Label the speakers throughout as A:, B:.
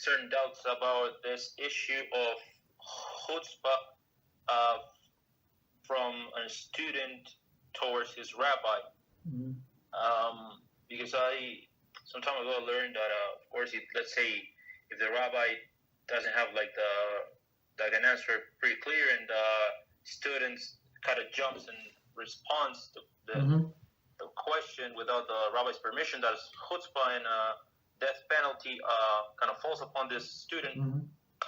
A: certain doubts about this issue of chutzpah from a student towards his rabbi.
B: Mm-hmm.
A: Because I some time ago learned that of course let's say if the rabbi doesn't have like an answer pretty clear and students kind of jumps and responds to the question without the rabbi's permission, that is chutzpah, and death penalty kind of falls upon this student.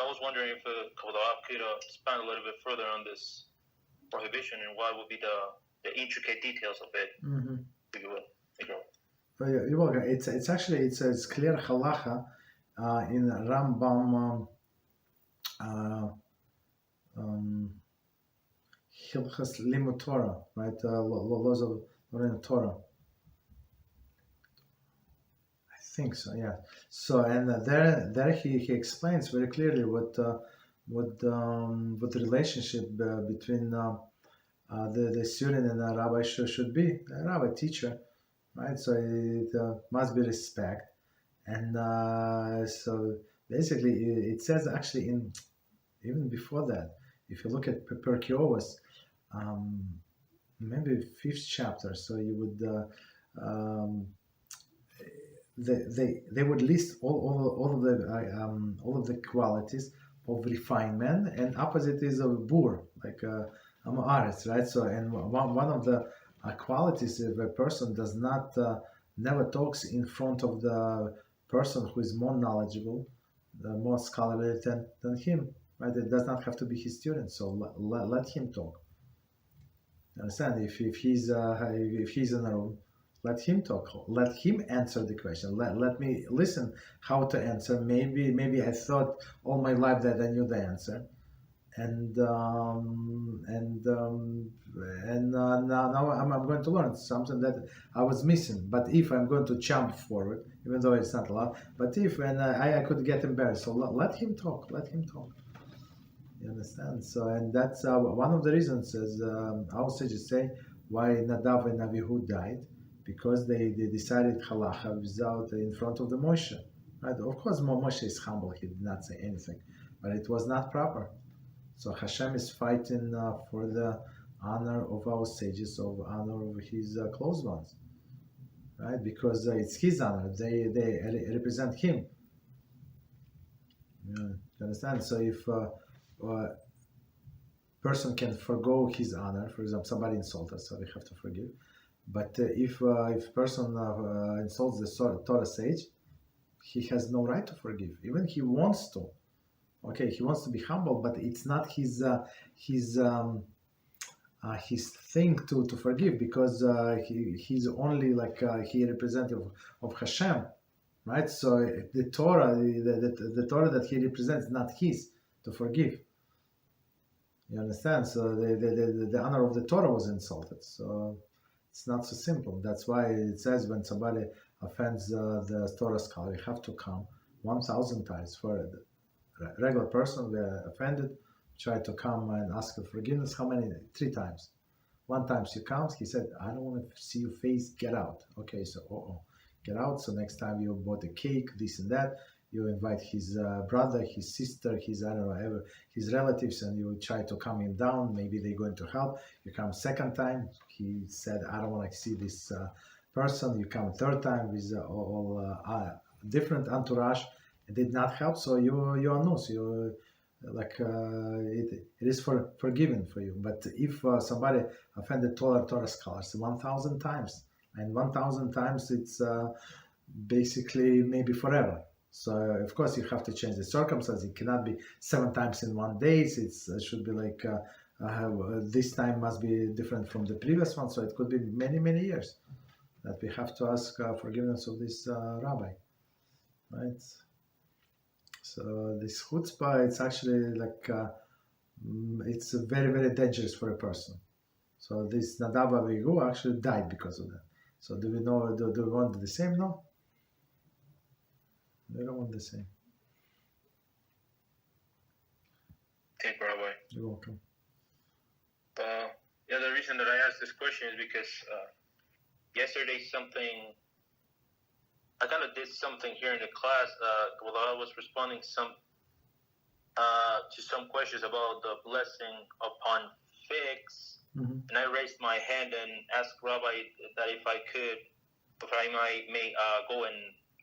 A: I was wondering if Kavod could expand a little bit further on this prohibition and what would be the intricate details of it. If you will.
B: You're welcome. It's actually it's clear halacha in Rambam Hilchos Limud Torah, right? Laws of learning Torah. I think so, yeah. So and there he explains very clearly what the relationship between the student and the rabbi should be. The rabbi teacher, right? So it must be respect, and so basically it says actually in even before that, if you look at Pirkei Avos, maybe 5th chapter, so you would they would list all of the qualities of refinement, and opposite is of bur, like amaretz, right? So and one of the qualities, if a person does not never talks in front of the person who is more knowledgeable, more scholarly than him, right? It does not have to be his student, so let him talk. Understand? If he's in a room, let him talk. Let him answer the question. Let me listen how to answer. Maybe I thought all my life that I knew the answer, and now I'm going to learn something that I was missing. But if I'm going to jump forward, even though it's not allowed, but if I could get embarrassed, so let him talk. Let him talk. You understand? So, and that's one of the reasons, as our sages say, why Nadav and Avihu died, because they decided halacha without in front of the Moshe. Right? Of course, Moshe is humble; he did not say anything, but it was not proper. So HaShem is fighting for the honor of our sages, of honor of His close ones, right? Because it's His honor; they represent Him. You understand? So if person can forgo his honor, for example, somebody insults us, so we have to forgive. But if person insults the Torah sage, he has no right to forgive. Even he wants to. Okay, he wants to be humble, but it's not his thing to forgive, because he's only like he representative of HaShem, right? So the Torah, the Torah that he represents, is not his to forgive. You understand? So the honor of the Torah was insulted. So it's not so simple. That's why it says when somebody offends the Torah scholar, you have to come 1,000 times. For a regular person, we are offended, try to come and ask for forgiveness. How many? 3 times. 1 time he comes, he said, I don't want to see your face, get out. Okay, so get out. So next time you bought a cake, this and that, you invite his brother, his sister, his, I don't know, his relatives, and you try to calm him down. Maybe they're going to help. You come 2nd time, he said, I don't want to see this person. You come 3rd time with all different entourage. It did not help, so you announce, you like it is forgiven for you. But if somebody offended Torah scholars 1,000 times, and 1,000 times it's basically maybe forever. So of course you have to change the circumstances. It cannot be 7 times in 1 day. It should be like this time must be different from the previous one. So it could be many years that we have to ask forgiveness of this rabbi, right? So this chutzpah, it's actually like it's very dangerous for a person. So this Nadav Avihu actually died because of that. So do we know? Do we want the same? No. We don't want the same.
A: Thank you, Rabbi.
B: You're welcome.
A: The other reason that I asked this question is because yesterday something I kind of did something here in the class. While I was responding to some questions about the blessing upon figs, and I raised my hand and asked Rabbi that if I may go and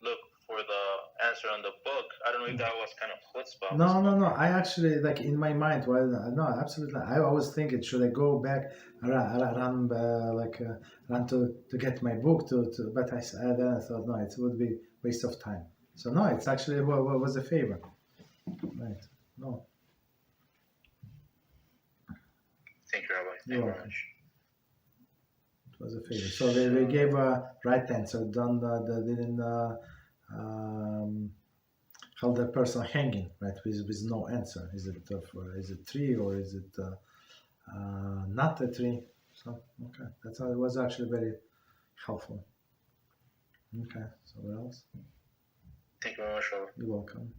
A: look for the answer on the book. I don't know if that was kind of chutzpah.
B: No. I actually, like, in my mind, well, no, absolutely. I always thinking, should I go back, run to get my book but then I thought, no, it would be waste of time. So no, it's actually was a favor, right? No.
A: Thank you, Rabbi. Thank you very much.
B: It was a favor. So they gave a right answer. Didn't hold the person hanging, right, with no answer. Is it tree or is it not a tree? So okay, that's how it was actually very helpful. Okay, so what else?
A: Thank you very much, Rabbi.
B: You're welcome.